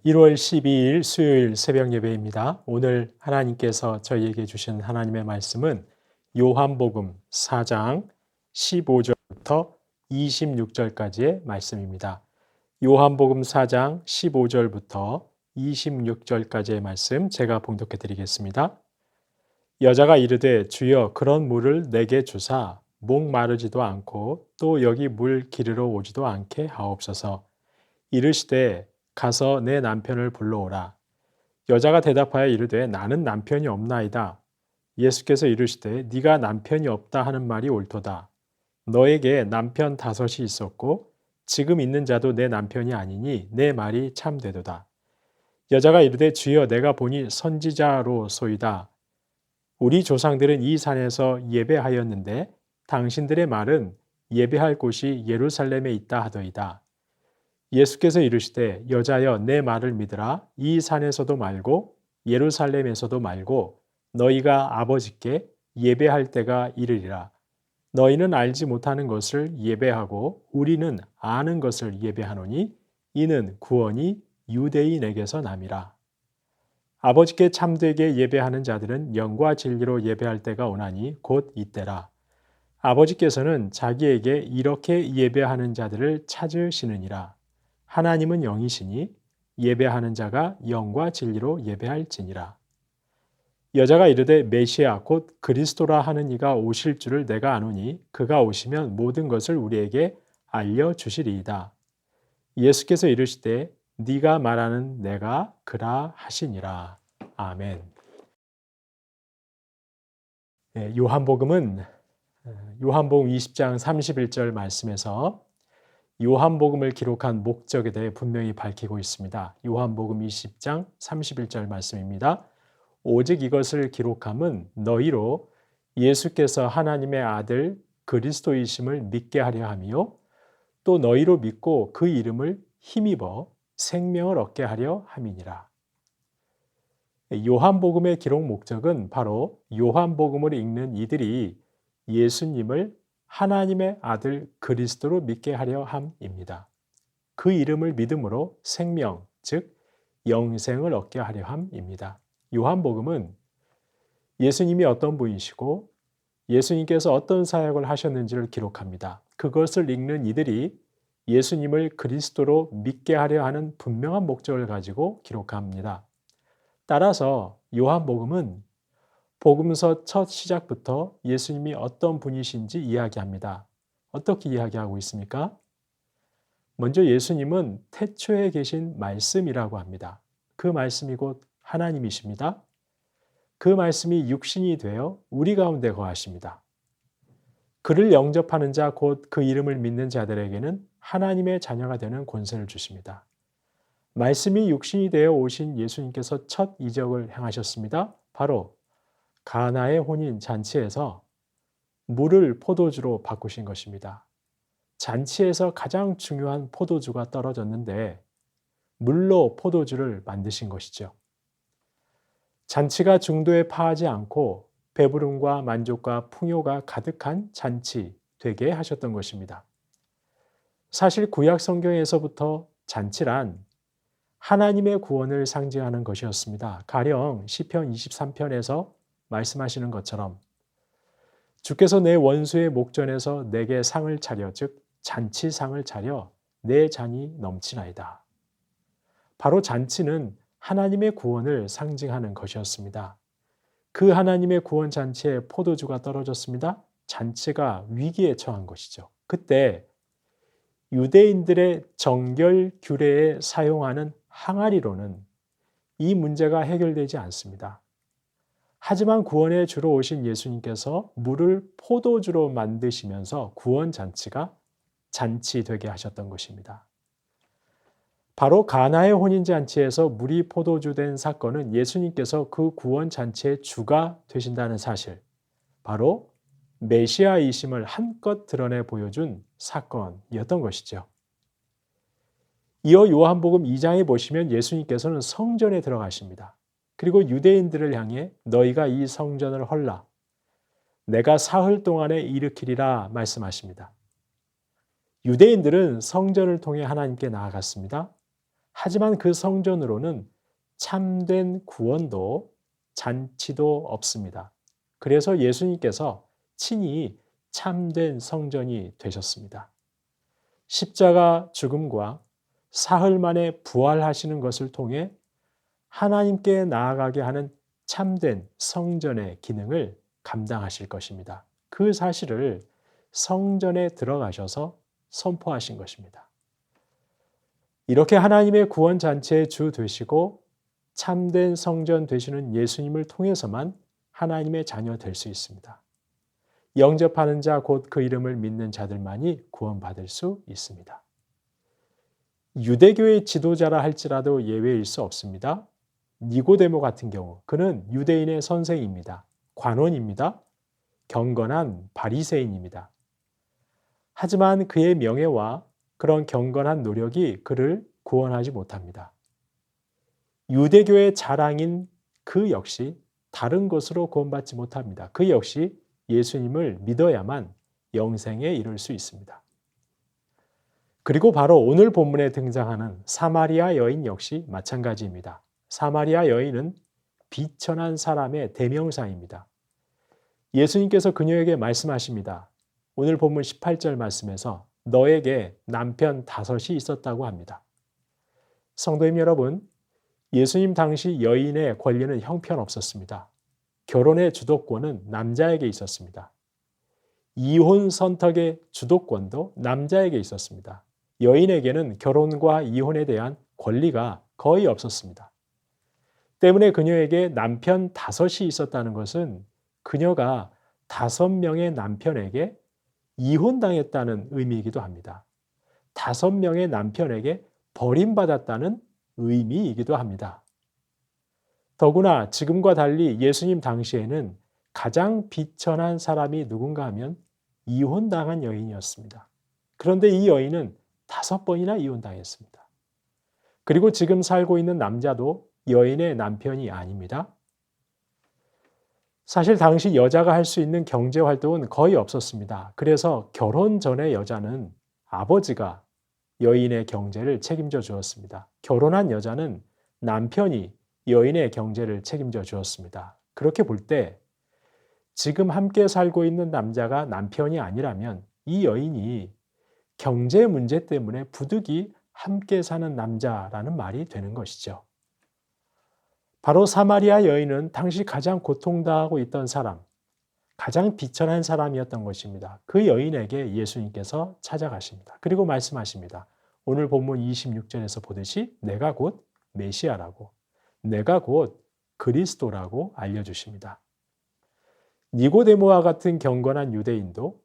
1월 12일 수요일 새벽 예배입니다. 오늘 하나님께서 저희에게 주신 하나님의 말씀은 요한복음 4장 15절부터 26절까지의 말씀입니다. 요한복음 4장 15절부터 26절까지의 말씀 제가 봉독해 드리겠습니다. 여자가 이르되 주여 그런 물을 내게 주사 목 마르지도 않고 또 여기 물 기르러 오지도 않게 하옵소서. 이르시되 가서 내 남편을 불러오라. 여자가 대답하여 이르되 나는 남편이 없나이다. 예수께서 이르시되 네가 남편이 없다 하는 말이 옳도다. 너에게 남편 5이 있었고 지금 있는 자도 내 남편이 아니니 내 말이 참되도다. 여자가 이르되 주여 내가 보니 선지자로소이다. 우리 조상들은 이 산에서 예배하였는데 당신들의 말은 예배할 곳이 예루살렘에 있다 하더이다. 예수께서 이르시되 여자여 내 말을 믿으라. 이 산에서도 말고 예루살렘에서도 말고 너희가 아버지께 예배할 때가 이르리라. 너희는 알지 못하는 것을 예배하고 우리는 아는 것을 예배하노니 이는 구원이 유대인에게서 남이라. 아버지께 참되게 예배하는 자들은 영과 진리로 예배할 때가 오나니 곧 이때라. 아버지께서는 자기에게 이렇게 예배하는 자들을 찾으시느니라. 하나님은 영이시니 예배하는 자가 영과 진리로 예배할지니라. 여자가 이르되 메시아 곧 그리스도라 하는 이가 오실 줄을 내가 아노니 그가 오시면 모든 것을 우리에게 알려주시리이다. 예수께서 이르시되 네가 말하는 내가 그라 하시니라. 아멘. 요한복음은 요한복음 20장 31절 말씀에서 요한복음을 기록한 목적에 대해 분명히 밝히고 있습니다. 요한복음 20장 31절 말씀입니다. 오직 이것을 기록함은 너희로 예수께서 하나님의 아들 그리스도이심을 믿게 하려 함이요 또 너희로 믿고 그 이름을 힘입어 생명을 얻게 하려 함이니라. 요한복음의 기록 목적은 바로 요한복음을 읽는 이들이 예수님을 하나님의 아들 그리스도로 믿게 하려 함입니다. 그 이름을 믿음으로 생명, 즉 영생을 얻게 하려 함입니다. 요한복음은 예수님이 어떤 분이시고 예수님께서 어떤 사역을 하셨는지를 기록합니다. 그것을 읽는 이들이 예수님을 그리스도로 믿게 하려 하는 분명한 목적을 가지고 기록합니다. 따라서 요한복음은 복음서 첫 시작부터 예수님이 어떤 분이신지 이야기합니다. 어떻게 이야기하고 있습니까? 먼저 예수님은 태초에 계신 말씀이라고 합니다. 그 말씀이 곧 하나님이십니다. 그 말씀이 육신이 되어 우리 가운데 거하십니다. 그를 영접하는 자, 곧 그 이름을 믿는 자들에게는 하나님의 자녀가 되는 권세를 주십니다. 말씀이 육신이 되어 오신 예수님께서 첫 이적을 행하셨습니다. 바로 가나의 혼인 잔치에서 물을 포도주로 바꾸신 것입니다. 잔치에서 가장 중요한 포도주가 떨어졌는데 물로 포도주를 만드신 것이죠. 잔치가 중도에 파하지 않고 배부름과 만족과 풍요가 가득한 잔치 되게 하셨던 것입니다. 사실 구약 성경에서부터 잔치란 하나님의 구원을 상징하는 것이었습니다. 가령 시편 23편에서 말씀하시는 것처럼 주께서 내 원수의 목전에서 내게 상을 차려, 즉 잔치상을 차려 내 잔이 넘치나이다. 바로 잔치는 하나님의 구원을 상징하는 것이었습니다. 그 하나님의 구원 잔치에 포도주가 떨어졌습니다. 잔치가 위기에 처한 것이죠. 그때 유대인들의 정결 규례에 사용하는 항아리로는 이 문제가 해결되지 않습니다. 하지만 구원에 주로 오신 예수님께서 물을 포도주로 만드시면서 구원 잔치가 잔치되게 하셨던 것입니다. 바로 가나의 혼인잔치에서 물이 포도주 된 사건은 예수님께서 그 구원 잔치의 주가 되신다는 사실, 바로 메시아이심을 한껏 드러내 보여준 사건이었던 것이죠. 이어 요한복음 2장에 보시면 예수님께서는 성전에 들어가십니다. 그리고 유대인들을 향해 너희가 이 성전을 헐라, 내가 사흘 동안에 일으키리라 말씀하십니다. 유대인들은 성전을 통해 하나님께 나아갔습니다. 하지만 그 성전으로는 참된 구원도 잔치도 없습니다. 그래서 예수님께서 친히 참된 성전이 되셨습니다. 십자가 죽음과 사흘 만에 부활하시는 것을 통해 하나님께 나아가게 하는 참된 성전의 기능을 감당하실 것입니다. 그 사실을 성전에 들어가셔서 선포하신 것입니다. 이렇게 하나님의 구원 잔치의 주 되시고 참된 성전 되시는 예수님을 통해서만 하나님의 자녀 될 수 있습니다. 영접하는 자 곧 그 이름을 믿는 자들만이 구원받을 수 있습니다. 유대교의 지도자라 할지라도 예외일 수 없습니다. 니고데모 같은 경우 그는 유대인의 선생입니다. 관원입니다. 경건한 바리새인입니다. 하지만 그의 명예와 그런 경건한 노력이 그를 구원하지 못합니다. 유대교의 자랑인 그 역시 다른 것으로 구원받지 못합니다. 그 역시 예수님을 믿어야만 영생에 이를 수 있습니다. 그리고 바로 오늘 본문에 등장하는 사마리아 여인 역시 마찬가지입니다. 사마리아 여인은 비천한 사람의 대명사입니다. 예수님께서 그녀에게 말씀하십니다. 오늘 본문 18절 말씀에서 너에게 남편 5이 있었다고 합니다. 성도님 여러분, 예수님 당시 여인의 권리는 형편없었습니다. 결혼의 주도권은 남자에게 있었습니다. 이혼 선택의 주도권도 남자에게 있었습니다. 여인에게는 결혼과 이혼에 대한 권리가 거의 없었습니다. 때문에 그녀에게 남편 5이 있었다는 것은 그녀가 5명의 남편에게 이혼당했다는 의미이기도 합니다. 5명의 남편에게 버림받았다는 의미이기도 합니다. 더구나 지금과 달리 예수님 당시에는 가장 비천한 사람이 누군가 하면 이혼당한 여인이었습니다. 그런데 이 여인은 5번이나 이혼당했습니다. 그리고 지금 살고 있는 남자도 여인의 남편이 아닙니다. 사실 당시 여자가 할 수 있는 경제활동은 거의 없었습니다. 그래서 결혼 전에 여자는 아버지가 여인의 경제를 책임져 주었습니다. 결혼한 여자는 남편이 여인의 경제를 책임져 주었습니다. 그렇게 볼 때 지금 함께 살고 있는 남자가 남편이 아니라면 이 여인이 경제 문제 때문에 부득이 함께 사는 남자라는 말이 되는 것이죠. 바로 사마리아 여인은 당시 가장 고통당하고 있던 사람, 가장 비천한 사람이었던 것입니다. 그 여인에게 예수님께서 찾아가십니다. 그리고 말씀하십니다. 오늘 본문 26절에서 보듯이 내가 곧 메시아라고, 내가 곧 그리스도라고 알려주십니다. 니고데모와 같은 경건한 유대인도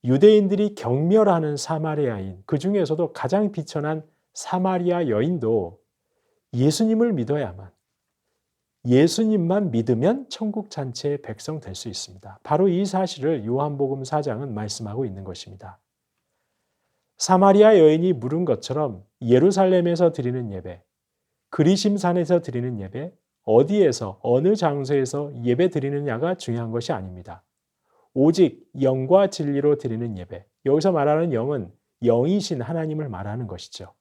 유대인들이 경멸하는 사마리아인, 그 중에서도 가장 비천한 사마리아 여인도 예수님을 믿어야만, 예수님만 믿으면 천국 잔치의 백성 될 수 있습니다. 바로 이 사실을 요한복음 4장은 말씀하고 있는 것입니다. 사마리아 여인이 물은 것처럼 예루살렘에서 드리는 예배, 그리심산에서 드리는 예배, 어디에서 어느 장소에서 예배 드리느냐가 중요한 것이 아닙니다. 오직 영과 진리로 드리는 예배, 여기서 말하는 영은 영이신 하나님을 말하는 것이죠.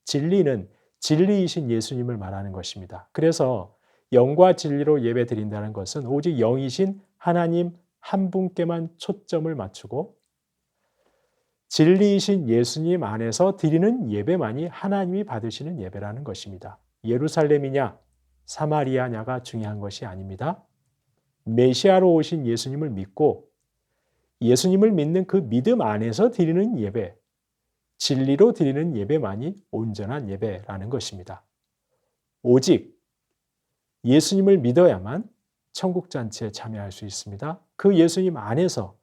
진리는 진리이신 예수님을 말하는 것입니다. 그래서 영과 진리로 예배 드린다는 것은 오직 영이신 하나님 한 분께만 초점을 맞추고 진리이신 예수님 안에서 드리는 예배만이 하나님이 받으시는 예배라는 것입니다. 예루살렘이냐 사마리아냐가 중요한 것이 아닙니다. 메시아로 오신 예수님을 믿고 예수님을 믿는 그 믿음 안에서 드리는 예배, 진리로 드리는 예배만이 온전한 예배라는 것입니다. 오직 예수님을 믿어야만 천국잔치에 참여할 수 있습니다. 그 예수님 안에서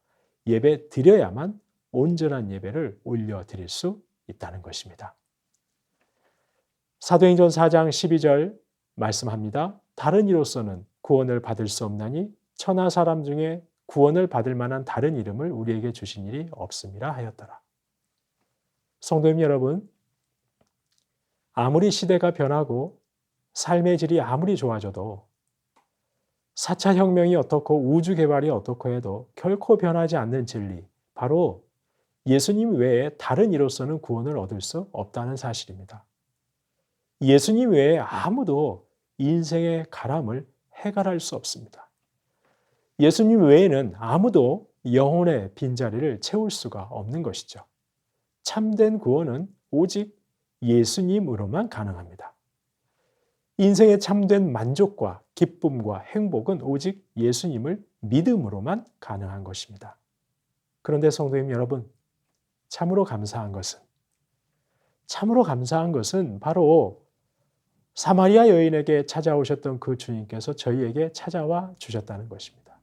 예배 드려야만 온전한 예배를 올려드릴 수 있다는 것입니다. 사도행전 4장 12절 말씀합니다. 다른 이로서는 구원을 받을 수 없나니 천하 사람 중에 구원을 받을 만한 다른 이름을 우리에게 주신 일이 없음이라 하였더라. 성도님 여러분, 아무리 시대가 변하고 삶의 질이 아무리 좋아져도 4차 혁명이 어떻고 우주 개발이 어떻고 해도 결코 변하지 않는 진리, 바로 예수님 외에 다른 이로서는 구원을 얻을 수 없다는 사실입니다. 예수님 외에 아무도 인생의 가람을 해결할 수 없습니다. 예수님 외에는 아무도 영혼의 빈자리를 채울 수가 없는 것이죠. 참된 구원은 오직 예수님으로만 가능합니다. 인생의 참된 만족과 기쁨과 행복은 오직 예수님을 믿음으로만 가능한 것입니다. 그런데 성도님 여러분, 참으로 감사한 것은 바로 사마리아 여인에게 찾아오셨던 그 주님께서 저희에게 찾아와 주셨다는 것입니다.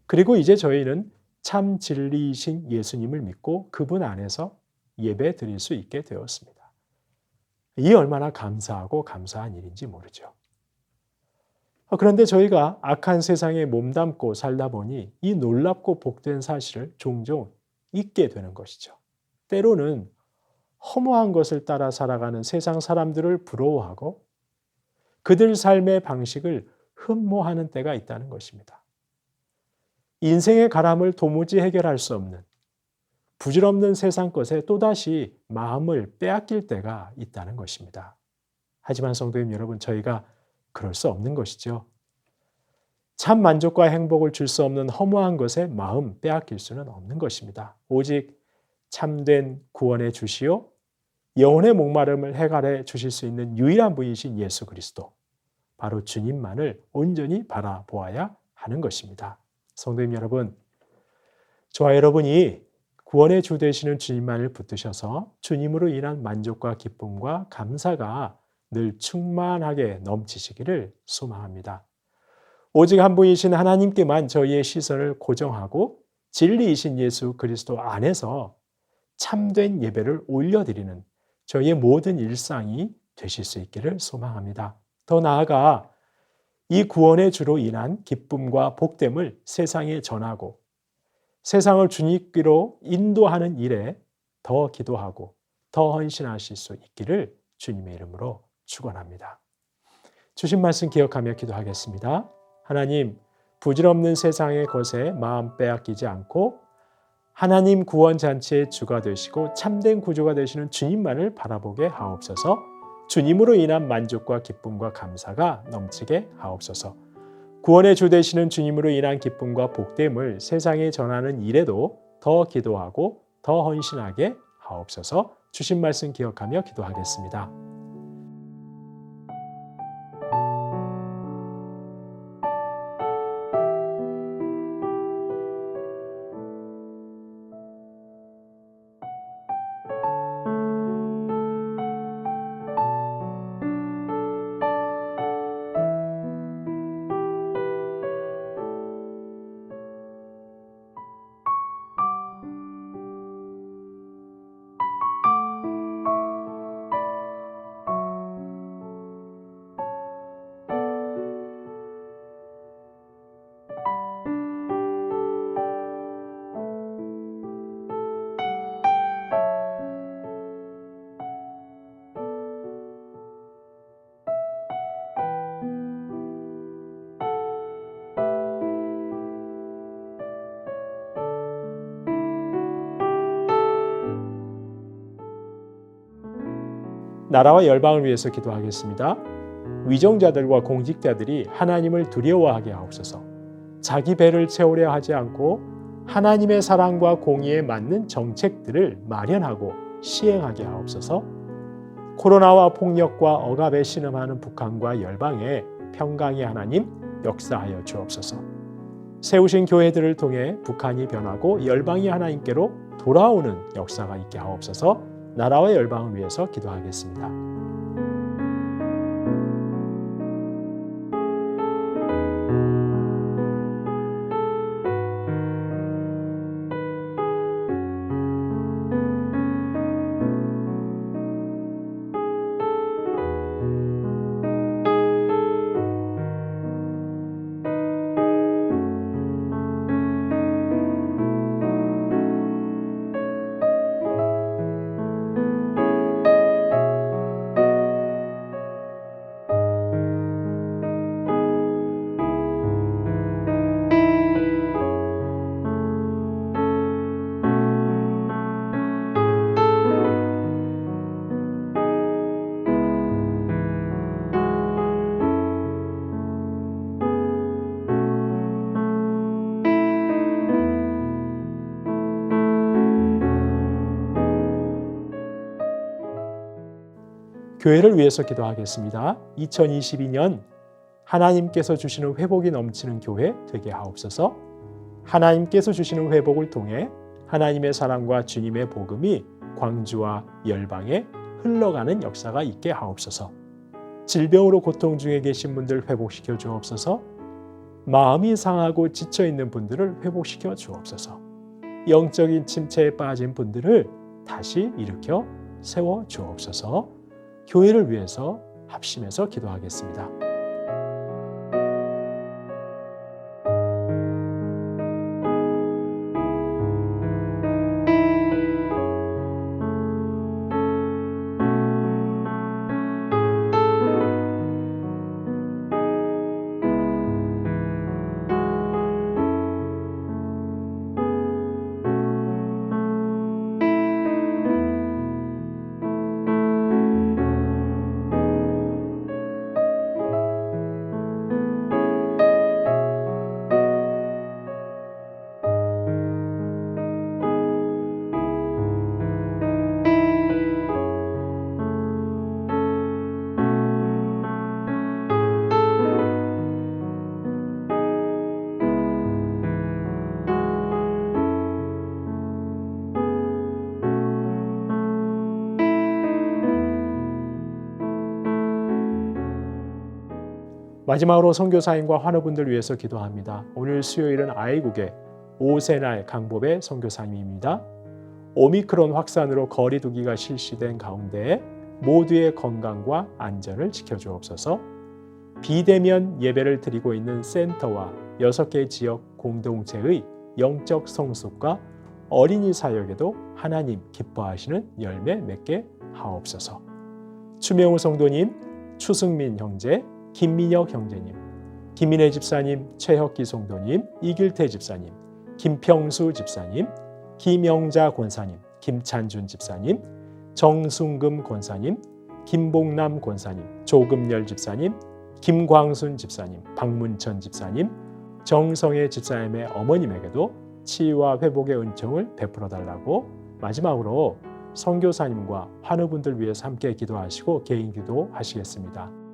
그리고 이제 저희는 참 진리이신 예수님을 믿고 그분 안에서 예배 드릴 수 있게 되었습니다. 이 얼마나 감사하고 감사한 일인지 모르죠. 그런데 저희가 악한 세상에 몸담고 살다 보니 이 놀랍고 복된 사실을 종종 잊게 되는 것이죠. 때로는 허무한 것을 따라 살아가는 세상 사람들을 부러워하고 그들 삶의 방식을 흠모하는 때가 있다는 것입니다. 인생의 가람을 도무지 해결할 수 없는 부질없는 세상 것에 또다시 마음을 빼앗길 때가 있다는 것입니다. 하지만 성도님 여러분, 저희가 그럴 수 없는 것이죠. 참 만족과 행복을 줄 수 없는 허무한 것에 마음 빼앗길 수는 없는 것입니다. 오직 참된 구원의 주시요 영혼의 목마름을 해결해 주실 수 있는 유일한 분이신 예수 그리스도, 바로 주님만을 온전히 바라보아야 하는 것입니다. 성도님 여러분, 저와 여러분이 구원의 주 되시는 주님만을 붙드셔서 주님으로 인한 만족과 기쁨과 감사가 늘 충만하게 넘치시기를 소망합니다. 오직 한 분이신 하나님께만 저희의 시선을 고정하고 진리이신 예수 그리스도 안에서 참된 예배를 올려드리는 저희의 모든 일상이 되실 수 있기를 소망합니다. 더 나아가 이 구원의 주로 인한 기쁨과 복됨을 세상에 전하고 세상을 주님께로 인도하는 일에 더 기도하고 더 헌신하실 수 있기를 주님의 이름으로 축원합니다. 주신 말씀 기억하며 기도하겠습니다. 하나님, 부질없는 세상의 것에 마음 빼앗기지 않고 하나님 구원 잔치의 주가 되시고 참된 구주가 되시는 주님만을 바라보게 하옵소서. 주님으로 인한 만족과 기쁨과 감사가 넘치게 하옵소서. 구원의 주 되시는 주님으로 인한 기쁨과 복됨을 세상에 전하는 일에도 더 기도하고 더 헌신하게 하옵소서. 주신 말씀 기억하며 기도하겠습니다. 나라와 열방을 위해서 기도하겠습니다. 위정자들과 공직자들이 하나님을 두려워하게 하옵소서. 자기 배를 채우려 하지 않고 하나님의 사랑과 공의에 맞는 정책들을 마련하고 시행하게 하옵소서. 코로나와 폭력과 억압에 신음하는 북한과 열방에 평강의 하나님 역사하여 주옵소서. 세우신 교회들을 통해 북한이 변하고 열방이 하나님께로 돌아오는 역사가 있게 하옵소서. 나라와 열방을 위해서 기도하겠습니다. 교회를 위해서 기도하겠습니다. 2022년 하나님께서 주시는 회복이 넘치는 교회 되게 하옵소서. 하나님께서 주시는 회복을 통해 하나님의 사랑과 주님의 복음이 광주와 열방에 흘러가는 역사가 있게 하옵소서. 질병으로 고통 중에 계신 분들 회복시켜 주옵소서. 마음이 상하고 지쳐있는 분들을 회복시켜 주옵소서. 영적인 침체에 빠진 분들을 다시 일으켜 세워 주옵소서. 교회를 위해서 합심해서 기도하겠습니다. 마지막으로 선교사님과 환우분들 위해서 기도합니다. 오늘 수요일은 아이국의 오세날 강법의 선교사님입니다. 오미크론 확산으로 거리 두기가 실시된 가운데 모두의 건강과 안전을 지켜주옵소서. 비대면 예배를 드리고 있는 센터와 6개 지역 공동체의 영적 성숙과 어린이 사역에도 하나님 기뻐하시는 열매 맺게 하옵소서. 추명우 성도님, 추승민 형제, 김민혁 형제님, 김민혜 집사님, 최혁기 성도님, 이길태 집사님, 김평수 집사님, 김영자 권사님, 김찬준 집사님, 정순금 권사님, 김봉남 권사님, 조금열 집사님, 김광순 집사님, 박문천 집사님, 정성애 집사님의 어머님에게도 치유와 회복의 은총을 베풀어 달라고 마지막으로 선교사님과 환우분들 위해서 함께 기도하시고 개인 기도하시겠습니다.